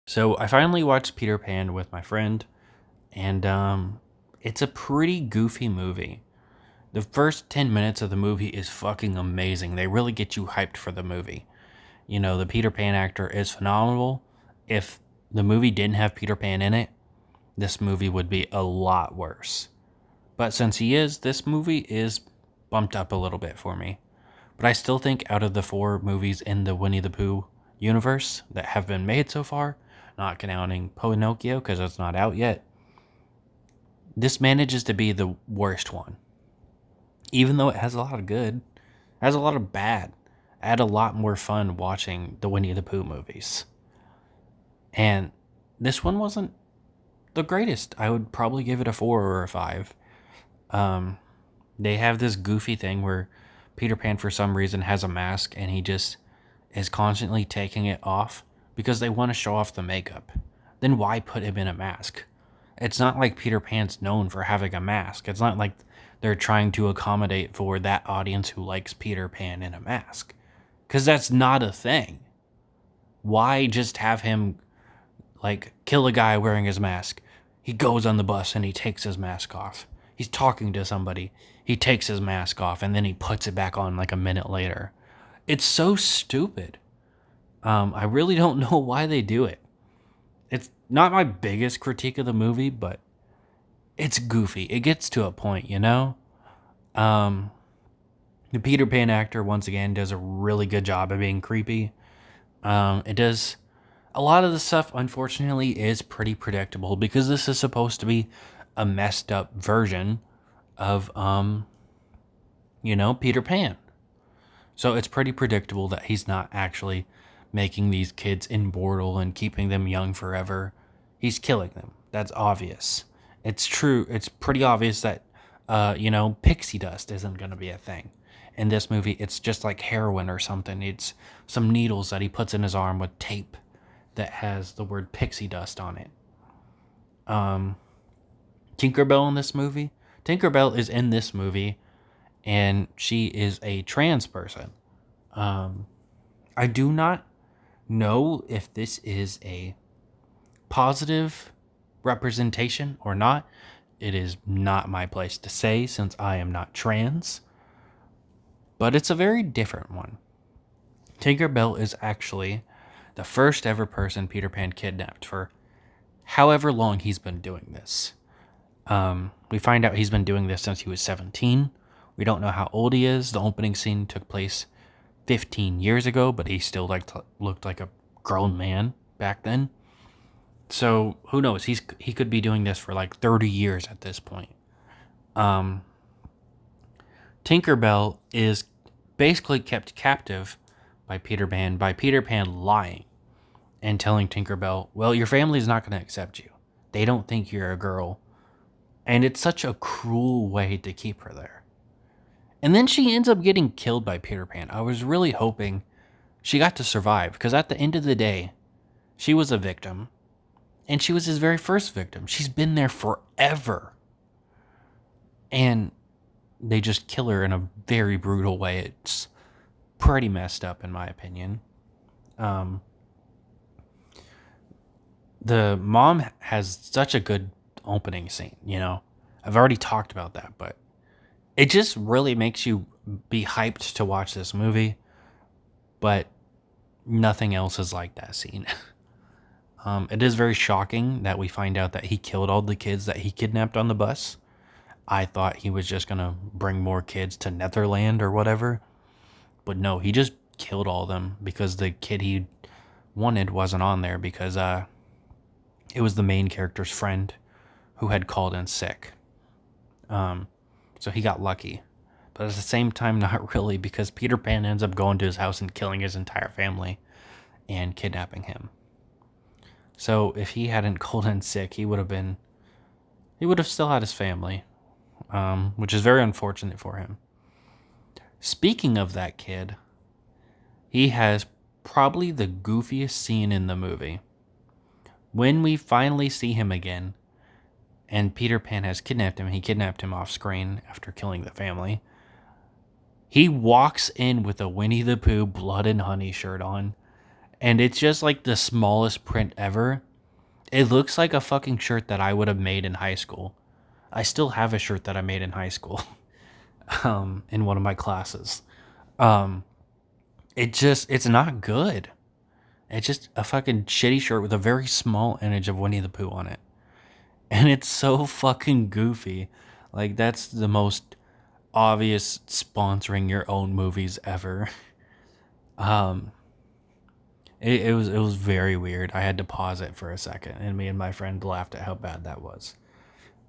So I finally watched Peter Pan with my friend, and it's a pretty goofy movie. The first 10 minutes of the movie is fucking amazing. They really get you hyped for the movie. You know, the Peter Pan actor is phenomenal. If the movie didn't have Peter Pan in it, this movie would be a lot worse. But since he is, this movie is bumped up a little bit for me. But I still think out of the four movies in the Winnie the Pooh universe that have been made so far, not counting Pinocchio because it's not out yet, this manages to be the worst one. Even though it has a lot of good, it has a lot of bad. I had a lot more fun watching the Winnie the Pooh movies. And this one wasn't the greatest. I would probably give it a 4 or a 5. Um, they have this goofy thing where Peter Pan, for some reason, has a mask and he just is constantly taking it off because they want to show off the makeup. Then why put him in a mask? It's not like Peter Pan's known for having a mask. It's not like they're trying to accommodate for that audience who likes Peter Pan in a mask. Because that's not a thing. Why just have him, like, kill a guy wearing his mask? He goes on the bus and he takes his mask off. He's talking to somebody. He takes his mask off and then he puts it back on like a minute later. It's so stupid. I really don't know why they do it. It's not my biggest critique of the movie, but it's goofy. It gets to a point, you know? Um, the Peter Pan actor, once again, does a really good job of being creepy. It does. A lot of the stuff, unfortunately, is pretty predictable because this is supposed to be a messed up version of, Peter Pan. So it's pretty predictable that he's not actually making these kids immortal and keeping them young forever. He's killing them. That's obvious. It's true. It's pretty obvious that, pixie dust isn't going to be a thing. In this movie, it's just like heroin or something. It's some needles that he puts in his arm with tape that has the word pixie dust on it. Um, Tinkerbell in this movie. Tinkerbell is in this movie, and she is a trans person. Um, I do not know if this is a positive representation or not. It is not my place to say since I am not trans, but it's a very different one. Tinkerbell is actually the first ever person Peter Pan kidnapped for however long he's been doing this. We find out he's been doing this since he was 17. We don't know how old he is. The opening scene took place 15 years ago, but he still looked like a grown man back then. So who knows? He could be doing this for like 30 years at this point. Um, Tinkerbell is basically kept captive by Peter Pan lying and telling Tinkerbell, "Well, your family's not going to accept you. They don't think you're a girl." And it's such a cruel way to keep her there. And then she ends up getting killed by Peter Pan. I was really hoping she got to survive because at the end of the day, she was a victim. And she was his very first victim. She's been there forever. And they just kill her in a very brutal way. It's pretty messed up, in my opinion. Um, the mom has such a good opening scene, you know? I've already talked about that, but it just really makes you be hyped to watch this movie. But nothing else is like that scene. It is very shocking that we find out that he killed all the kids that he kidnapped on the bus. I thought he was just going to bring more kids to Netherland or whatever. But no, he just killed all of them because the kid he wanted wasn't on there because it was the main character's friend who had called in sick. So he got lucky. But at the same time, not really, because Peter Pan ends up going to his house and killing his entire family and kidnapping him. So if he hadn't called in sick, he would have still had his family, which is very unfortunate for him. Speaking of that kid, he has probably the goofiest scene in the movie. When we finally see him again, and Peter Pan has kidnapped him, he kidnapped him off screen after killing the family. He walks in with a Winnie the Pooh blood and honey shirt on, And it's just like the smallest print ever. It looks like a fucking shirt that I would have made in high school. I still have a shirt that I made in high school, in one of my classes. Um, it's not good. It's just a fucking shitty shirt with a very small image of Winnie the Pooh on it. And it's so fucking goofy. Like, that's the most obvious sponsoring your own movies ever. Um, it was very weird. I had to pause it for a second, and me and my friend laughed at how bad that was.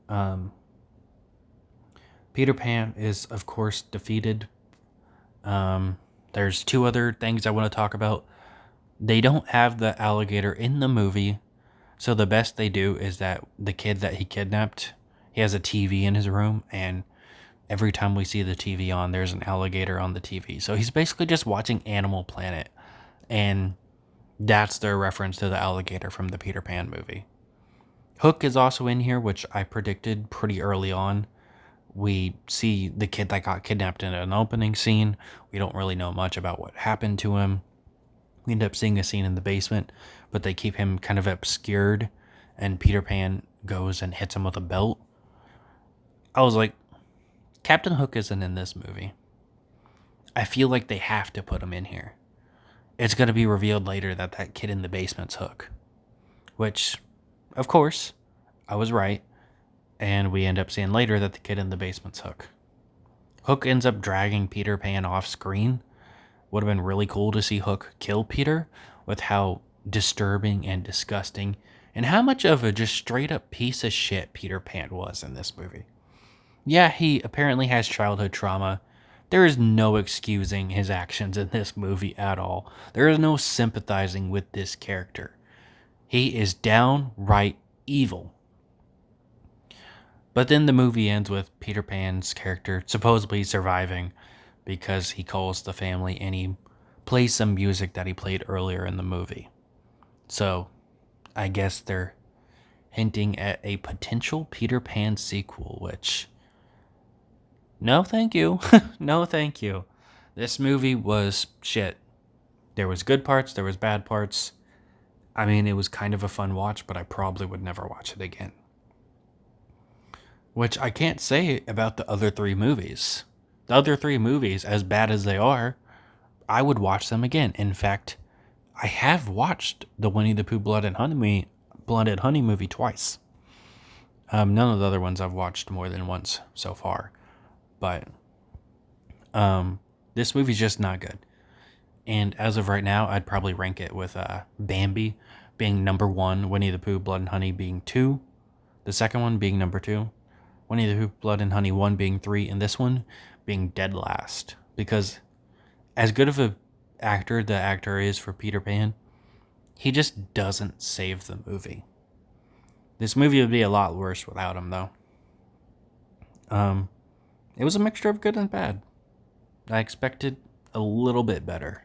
Um, Peter Pan is, of course, defeated. There's two other things I want to talk about. They don't have the alligator in the movie, so the best they do is that the kid that he kidnapped, he has a TV in his room, and every time we see the TV on, there's an alligator on the TV. So he's basically just watching Animal Planet, and that's their reference to the alligator from the Peter Pan movie. Hook is also in here, which I predicted pretty early on. We see the kid that got kidnapped in an opening scene. We don't really know much about what happened to him. We end up seeing a scene in the basement, but they keep him kind of obscured, and Peter Pan goes and hits him with a belt. I was like, Captain Hook isn't in this movie. I feel like they have to put him in here. It's going to be revealed later that that kid in the basement's Hook. Which, of course, I was right. And we end up seeing later that the kid in the basement's Hook. Hook ends up dragging Peter Pan off screen. Would have been really cool to see Hook kill Peter, with how disturbing and disgusting and how much of a just straight up piece of shit Peter Pan was in this movie. Yeah, he apparently has childhood trauma. There is no excusing his actions in this movie at all. There is no sympathizing with this character. He is downright evil. But then the movie ends with Peter Pan's character supposedly surviving because he calls the family and he plays some music that he played earlier in the movie. So, I guess they're hinting at a potential Peter Pan sequel, which... no, thank you. No, thank you. This movie was shit. There was good parts, there was bad parts. I mean, it was kind of a fun watch, but I probably would never watch it again. Which I can't say about the other three movies. The other three movies, as bad as they are, I would watch them again. In fact, I have watched the Winnie the Pooh Blood and Honey movie twice. None of the other ones I've watched more than once so far. But this movie's just not good. And as of right now, I'd probably rank it with Bambi being number 1, Winnie the Pooh Blood and Honey being 2, the second one being number 2, Winnie the Pooh Blood and Honey 1 being 3, and this one being dead last. Because as good of a actor the actor is for Peter Pan, he just doesn't save the movie. This movie would be a lot worse without him, though. It was a mixture of good and bad. I expected a little bit better.